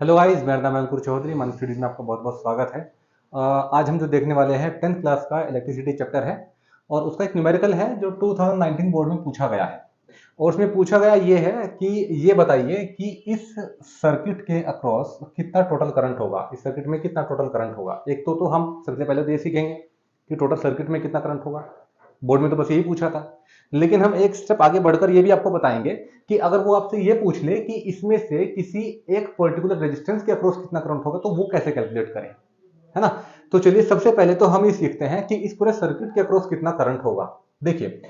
Hello guys, मेरा नाम है अंकुर चौधरी। मन स्टडीज में आपका बहुत बहुत स्वागत है। आज हम जो देखने वाले हैं 10th क्लास का इलेक्ट्रिसिटी चैप्टर है और उसका एक न्यूमेरिकल है जो 2019 बोर्ड में पूछा गया है। और उसमें पूछा गया ये है कि ये बताइए कि इस सर्किट के अक्रॉस कितना टोटल करंट होगा, इस सर्किट में कितना टोटल करंट होगा। एक तो हम सबसे पहले तो ये सीखेंगे कि टोटल सर्किट में कितना करंट होगा। बोर्ड में तो बस यही पूछा था, लेकिन हम एक स्टेप आगे बढ़कर ये भी आपको बताएंगे कि अगर वो आपसे ये पूछ ले कि इसमें से किसी एक पर्टिकुलर रेजिस्टेंस के अक्रॉस कितना करंट होगा तो वो कैसे कैलकुलेट करें, है ना। तो चलिए सबसे पहले तो हम ये सीखते हैं कि इस पूरे सर्किट के अक्रॉस कितना करंट होगा। देखिए,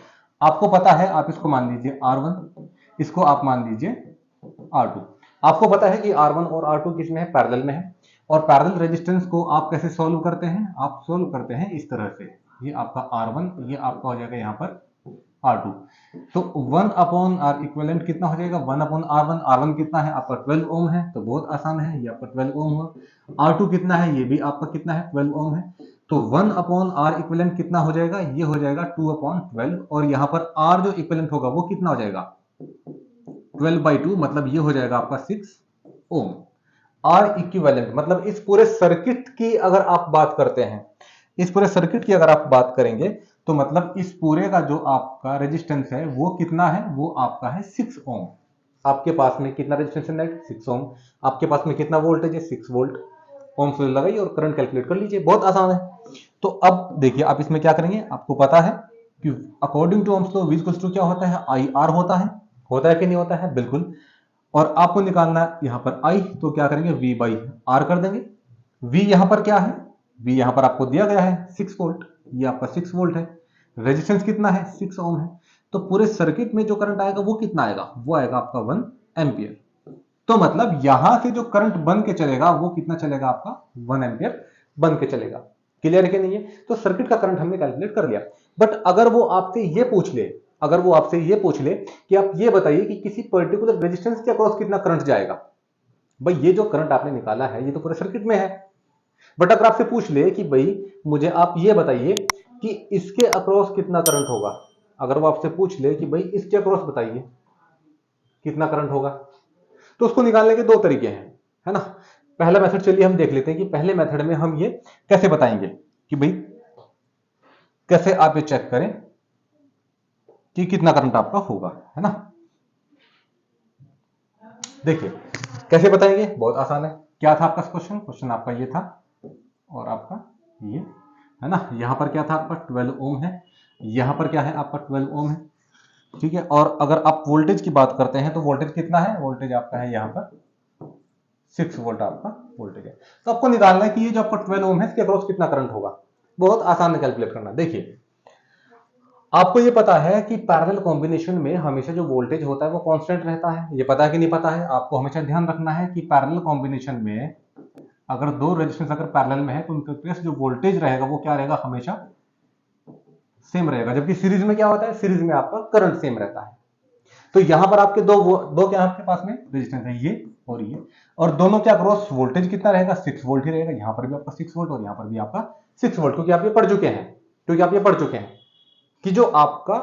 आपको पता है, आप इसको मान लीजिए R1, इसको आप मान लीजिए R2। आपको पता है कि R1 और R2 किसमें है, पैरेलल में है। और पैरेलल रेजिस्टेंस को आप कैसे सॉल्व करते हैं, आप सॉल्व करते हैं इस तरह से। ये आपका R1, ये आपका हो जाएगा यहाँ पर R2। तो 1 अपॉन आर इक्विवेलेंट कितना हो जाएगा, 1 अपॉन R1। R1 कितना है आपका 12 ओम है, तो बहुत आसान है, ये आपका 12 ओम हुआ। R2 कितना है, ये भी आपका कितना है, 12 ओम है। तो 1 अपॉन आर इक्विवेलेंट कितना हो जाएगा, ये हो जाएगा 2 अपॉन 12। और यहाँ पर R जो इक्विवेलेंट होगा वो कितना हो जाएगा, 12/2, मतलब ये हो जाएगा आपका 6 ओम। आर इक्विवेलेंट मतलब इस पूरे सर्किट की अगर आप बात करते हैं, इस पूरे सर्किट की अगर आप बात करेंगे तो मतलब इस पूरे का जो आपका रेजिस्टेंस है वो कितना है, वो आपका है 6 ओम। आपके पास में कितना रेजिस्टेंस है नेट, 6 ओम। आपके पास में कितना वोल्टेज है, 6 वोल्ट। ओम से लगाइए और करंट कैलकुलेट कर लीजिए, बहुत आसान है। तो अब देखिए, आप इसमें क्या करेंगे, आपको पता है कि according to Ohm's law V equals to क्या होता है, आई आर होता है कि नहीं होता है, बिल्कुल। और आपको निकालना है यहाँ पर I, तो क्या करेंगे, V बाई आर कर देंगे। V यहाँ पर क्या है, V यहाँ पर आपको दिया गया है 6 वोल्ट, ये आपका 6 वोल्ट है। रेजिस्टेंस कितना है, 6 ओम है। तो पूरे सर्किट में जो करंट आएगा वो कितना आएगा, वो आएगा आपका 1 एम्पियर। तो मतलब यहां से जो करंट बन के चलेगा वो कितना चलेगा आपका, 1 एम्पियर बन के चलेगा। क्लियर है कि नहीं है। तो सर्किट का करंट हमने कैलकुलेट कर लिया। बट अगर वो आपसे ये पूछ ले, अगर वो आपसे ये पूछ ले कि आप ये बताइए कि किसी पर्टिकुलर रेजिस्टेंस के अक्रॉस कितना करंट जाएगा, भाई ये जो करंट आपने निकाला है ये तो पूरे सर्किट में है। बट अगर आपसे पूछ ले कि भाई मुझे आप ये बताइए कि इसके अक्रॉस कितना करंट होगा, अगर वो आपसे पूछ ले कि भाई इसके अक्रॉस बताइए कितना करंट होगा, तो उसको निकालने के दो तरीके हैं, है ना। पहला मेथड चलिए हम देख लेते हैं कि पहले मेथड में हम ये कैसे बताएंगे कि भाई कैसे आप ये चेक करें कि कितना करंट आपका होगा, है ना। देखिए कैसे बताएंगे, बहुत आसान है। क्या था आपका क्वेश्चन, क्वेश्चन आपका ये था और आपका ये, है ना। यहां पर क्या था आपका 12 ओम है, यहां पर क्या है आपका 12 ओम है, ठीक है। और अगर आप वोल्टेज की बात करते हैं तो वोल्टेज कितना है, वोल्टेज आपका है यहां पर 6 वोल्ट आपका वोल्टेज है। तो आपको निकालना है कि ये जो आपका 12 ओम है इसके अक्रॉस कितना करंट होगा। बहुत आसान है कैलकुलेट करना। देखिए, आपको ये पता है कि पैरेलल कॉम्बिनेशन में हमेशा जो वोल्टेज होता है वो कांस्टेंट रहता है, ये पता है कि नहीं पता है। आपको हमेशा ध्यान रखना है कि पैरेलल कॉम्बिनेशन में अगर दो रेजिस्टेंस अगर पैरेलल में है तो उनके बीच जो वोल्टेज रहेगा वो क्या रहेगा, हमेशा सेम रहेगा। जबकि सीरीज में क्या होता है, सीरीज में आपका करंट सेम रहता है। तो यहां पर आपके दो क्या आपके पास में रेजिस्टेंस है, ये और ये, और दोनों के अक्रॉस वोल्टेज कितना रहेगा, 6 वोल्ट ही रहेगा। यहां पर भी आपका 6 वोल्ट और यहां पर भी आपका 6 वोल्ट, क्योंकि आप ये पढ़ चुके हैं कि जो आपका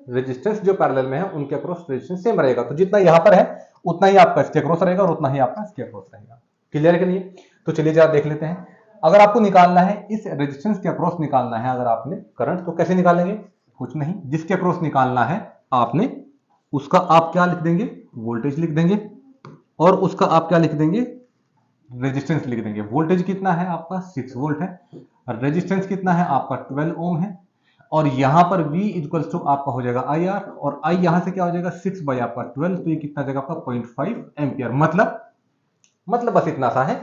रेजिस्टेंस जो पैरेलल में है उनके अक्रॉस रेजिस्टेंस सेम रहेगा। तो जितना यहां पर है उतना ही आपका इसके अक्रॉस रहेगा और उतना ही आपका इसके अक्रॉस रहेगा। क्लियर है कि नहीं। तो चलिए जरा देख लेते हैं। अगर आपको निकालना है इस रेजिस्टेंस के अक्रॉस निकालना है अगर आपने करंट, तो कैसे निकालेंगे, कुछ नहीं, जिसके अक्रॉस निकालना है आपने उसका आप क्या लिख देंगे, वोल्टेज लिख देंगे, और उसका आप क्या लिख देंगे, रेजिस्टेंस लिख देंगे। वोल्टेज कितना है आपका 6 वोल्ट है, रेजिस्टेंस कितना है आपका 12 ओम है, और यहां पर V इक्वल्स टू आपका हो जाएगा आई आर, और I यहां से क्या हो जाएगा 6 बाई आपका 12, तो ये कितना जाएगा आपका 0.5 एम्पियर। मतलब बस इतना सा है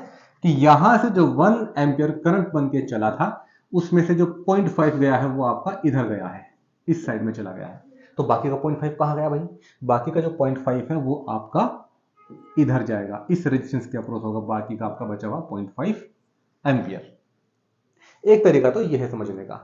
कि यहां से जो 1 एम्पियर करंट बन के चला था उसमें से जो 0.5 गया है वो आपका इधर गया है, इस साइड में चला गया है। तो बाकी का 0.5 कहां गया भाई, बाकी का जो 0.5 है वो आपका इधर जाएगा, इस रेजिस्टेंस के अक्रॉस होगा, बाकी का आपका बचा हुआ 0.5 एम्पियर। एक तरीका तो यह है समझने का।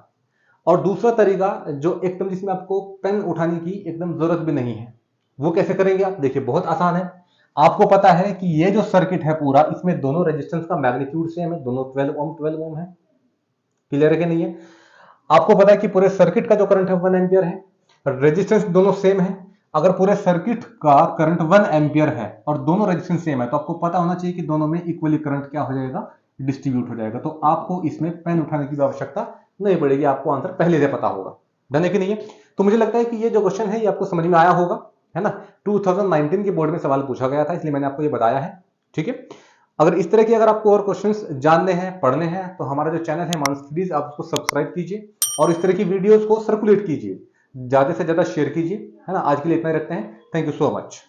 और दूसरा तरीका जो एकदम जिसमें आपको पेन उठाने की एकदम जरूरत भी नहीं है, वो कैसे करेंगे आप, देखिए बहुत आसान है। आपको पता है कि ये जो सर्किट है पूरा, इसमें दोनों रेजिस्टेंस का मैग्नीट्यूड सेम है, दोनों 12 ओम है। क्लियर है कि नहीं है। आपको पता है कि पूरे सर्किट का जो करंट है 1 एम्पियर है, रेजिस्टेंस दोनों सेम है। अगर पूरे सर्किट का करंट 1 एम्पियर है और दोनों रेजिस्टेंस सेम है तो आपको पता होना चाहिए कि दोनों में इक्वली करंट क्या हो जाएगा, डिस्ट्रीब्यूट हो जाएगा। तो आपको इसमें पेन उठाने की आवश्यकता नहीं पड़ेगी, आपको आंसर पहले से पता होगा। डन है कि नहीं है? तो मुझे लगता है कि ये जो क्वेश्चन है ये आपको समझ में आया होगा, है ना। 2019 के बोर्ड में सवाल पूछा गया था, इसलिए मैंने आपको ये बताया है। ठीक है, अगर इस तरह की अगर आपको और क्वेश्चंस जानने हैं, पढ़ने हैं, तो हमारा जो चैनल है मानस स्टडीज, आप उसको सब्सक्राइब कीजिए और इस तरह की वीडियोस को सर्कुलेट कीजिए, ज्यादा से ज्यादा शेयर कीजिए, है ना। आज के लिए इतना ही रखते हैं। Thank you so much.